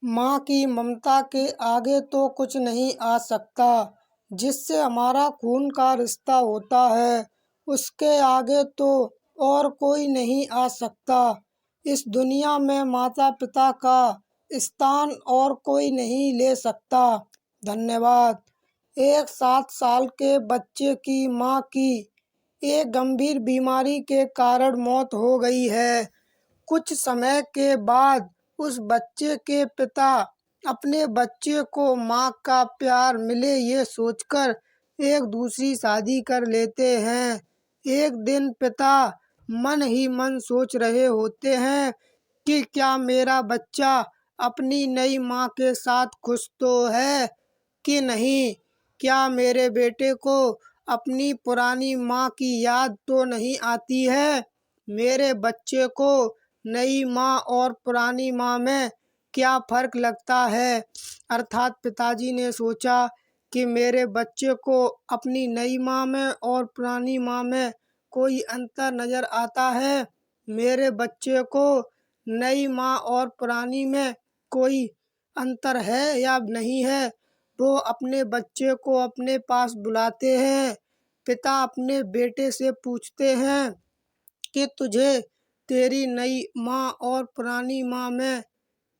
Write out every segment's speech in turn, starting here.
माँ की ममता के आगे तो कुछ नहीं आ सकता। जिससे हमारा खून का रिश्ता होता है, उसके आगे तो और कोई नहीं आ सकता। इस दुनिया में माता पिता का स्थान और कोई नहीं ले सकता। धन्यवाद। एक 7 साल के बच्चे की माँ की एक गंभीर बीमारी के कारण मौत हो गई है। कुछ समय के बाद उस बच्चे के पिता अपने बच्चे को माँ का प्यार मिले ये सोचकर एक दूसरी शादी कर लेते हैं। एक दिन पिता मन ही मन सोच रहे होते हैं कि क्या मेरा बच्चा अपनी नई माँ के साथ खुश तो है कि नहीं। क्या मेरे बेटे को अपनी पुरानी माँ की याद तो नहीं आती है। मेरे बच्चे को नई माँ और पुरानी माँ में क्या फ़र्क लगता है। अर्थात पिताजी ने सोचा कि मेरे बच्चे को अपनी नई माँ में और पुरानी माँ में कोई अंतर नज़र आता है। मेरे बच्चे को नई माँ और पुरानी में कोई अंतर है या नहीं है। वो अपने बच्चे को अपने पास बुलाते हैं। पिता अपने बेटे से पूछते हैं कि तुझे तेरी नई माँ और पुरानी माँ में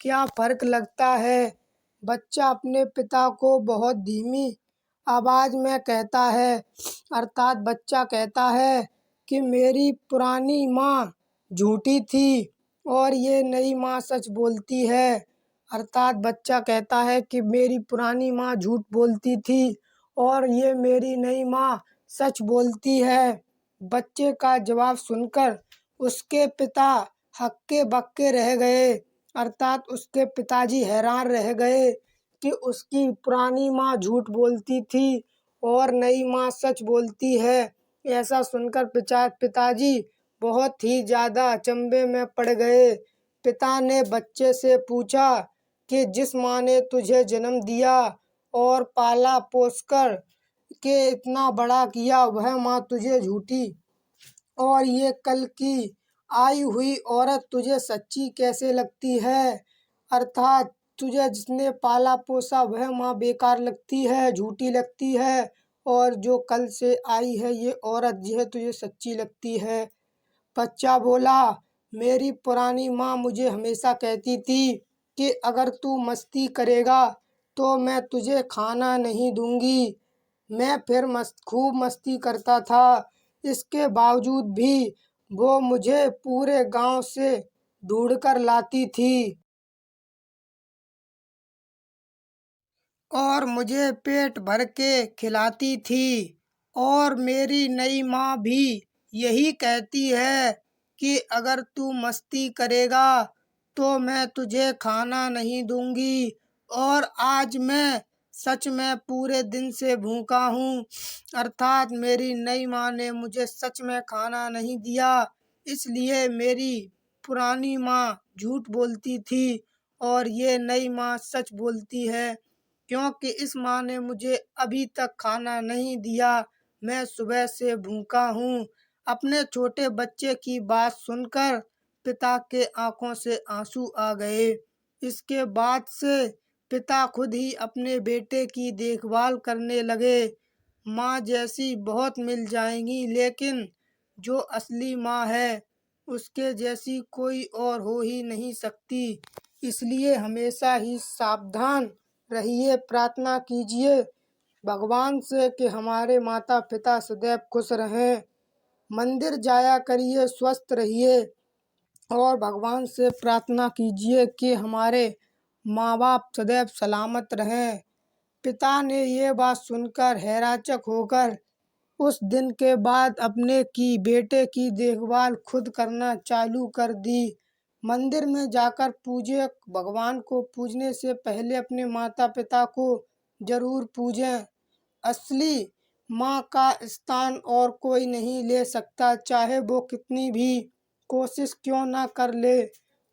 क्या फ़र्क लगता है। बच्चा अपने पिता को बहुत धीमी आवाज़ में कहता है, अर्थात बच्चा कहता है कि मेरी पुरानी माँ झूठी थी और ये नई माँ सच बोलती है। अर्थात बच्चा कहता है कि मेरी पुरानी माँ झूठ बोलती थी और ये मेरी नई माँ सच बोलती है। बच्चे का जवाब सुनकर उसके पिता हक्के बक्के रह गए। अर्थात उसके पिताजी हैरान रह गए कि उसकी पुरानी माँ झूठ बोलती थी और नई माँ सच बोलती है। ऐसा सुनकर पिताजी बहुत ही ज़्यादा अचंभे में पड़ गए। पिता ने बच्चे से पूछा कि जिस माँ ने तुझे जन्म दिया और पाला पोसकर के इतना बड़ा किया, वह माँ तुझे झूठी और ये कल की आई हुई औरत तुझे सच्ची कैसे लगती है। अर्थात तुझे जिसने पाला पोसा वह माँ बेकार लगती है, झूठी लगती है, और जो कल से आई है ये औरत यह तुझे सच्ची लगती है। बच्चा बोला, मेरी पुरानी माँ मुझे हमेशा कहती थी कि अगर तू मस्ती करेगा तो मैं तुझे खाना नहीं दूंगी। मैं फिर खूब मस्ती करता था। इसके बावजूद भी वो मुझे पूरे गांव से ढूंढ कर लाती थी और मुझे पेट भर के खिलाती थी। और मेरी नई माँ भी यही कहती है कि अगर तू मस्ती करेगा तो मैं तुझे खाना नहीं दूंगी। और आज मैं सच में पूरे दिन से भूखा हूँ। अर्थात मेरी नई माँ ने मुझे सच में खाना नहीं दिया, इसलिए मेरी पुरानी माँ झूठ बोलती थी और ये नई माँ सच बोलती है। क्योंकि इस माँ ने मुझे अभी तक खाना नहीं दिया, मैं सुबह से भूखा हूँ। अपने छोटे बच्चे की बात सुनकर पिता के आंखों से आंसू आ गए। इसके बाद से पिता खुद ही अपने बेटे की देखभाल करने लगे। माँ जैसी बहुत मिल जाएंगी, लेकिन जो असली माँ है उसके जैसी कोई और हो ही नहीं सकती। इसलिए हमेशा ही सावधान रहिए, प्रार्थना कीजिए भगवान से कि हमारे माता पिता सदैव खुश रहें। मंदिर जाया करिए, स्वस्थ रहिए और भगवान से प्रार्थना कीजिए कि हमारे माँ बाप सदैव सलामत रहें। पिता ने ये बात सुनकर हैराचक होकर उस दिन के बाद अपने की बेटे की देखभाल खुद करना चालू कर दी। मंदिर में जाकर पूजे। भगवान को पूजने से पहले अपने माता पिता को जरूर पूजें। असली माँ का स्थान और कोई नहीं ले सकता, चाहे वो कितनी भी कोशिश क्यों ना कर ले।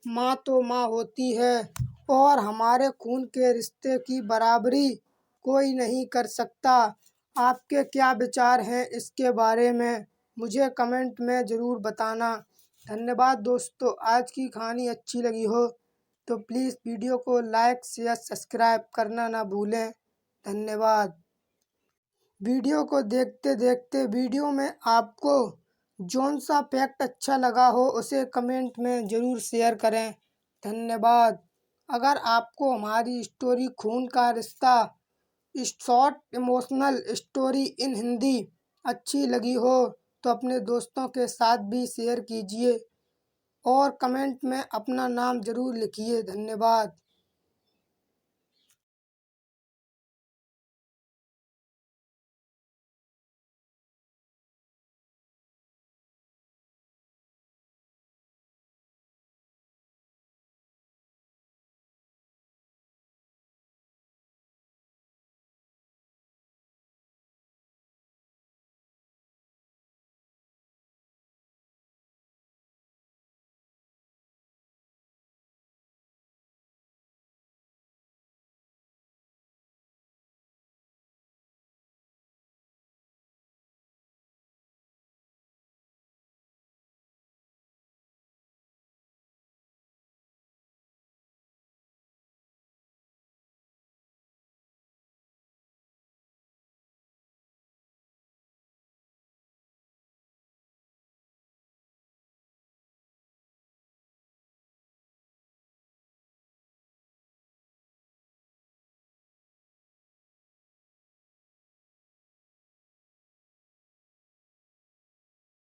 माँ तो माँ होती है और हमारे खून के रिश्ते की बराबरी कोई नहीं कर सकता। आपके क्या विचार हैं इसके बारे में, मुझे कमेंट में ज़रूर बताना। धन्यवाद दोस्तों, आज की कहानी अच्छी लगी हो तो प्लीज़ वीडियो को लाइक शेयर सब्सक्राइब करना ना भूलें। धन्यवाद। वीडियो को देखते देखते वीडियो में आपको जौन सा फैक्ट अच्छा लगा हो उसे कमेंट में ज़रूर शेयर करें। धन्यवाद। अगर आपको हमारी स्टोरी खून का रिश्ता short emotional story in Hindi अच्छी लगी हो तो अपने दोस्तों के साथ भी शेयर कीजिए और कमेंट में अपना नाम ज़रूर लिखिए। धन्यवाद।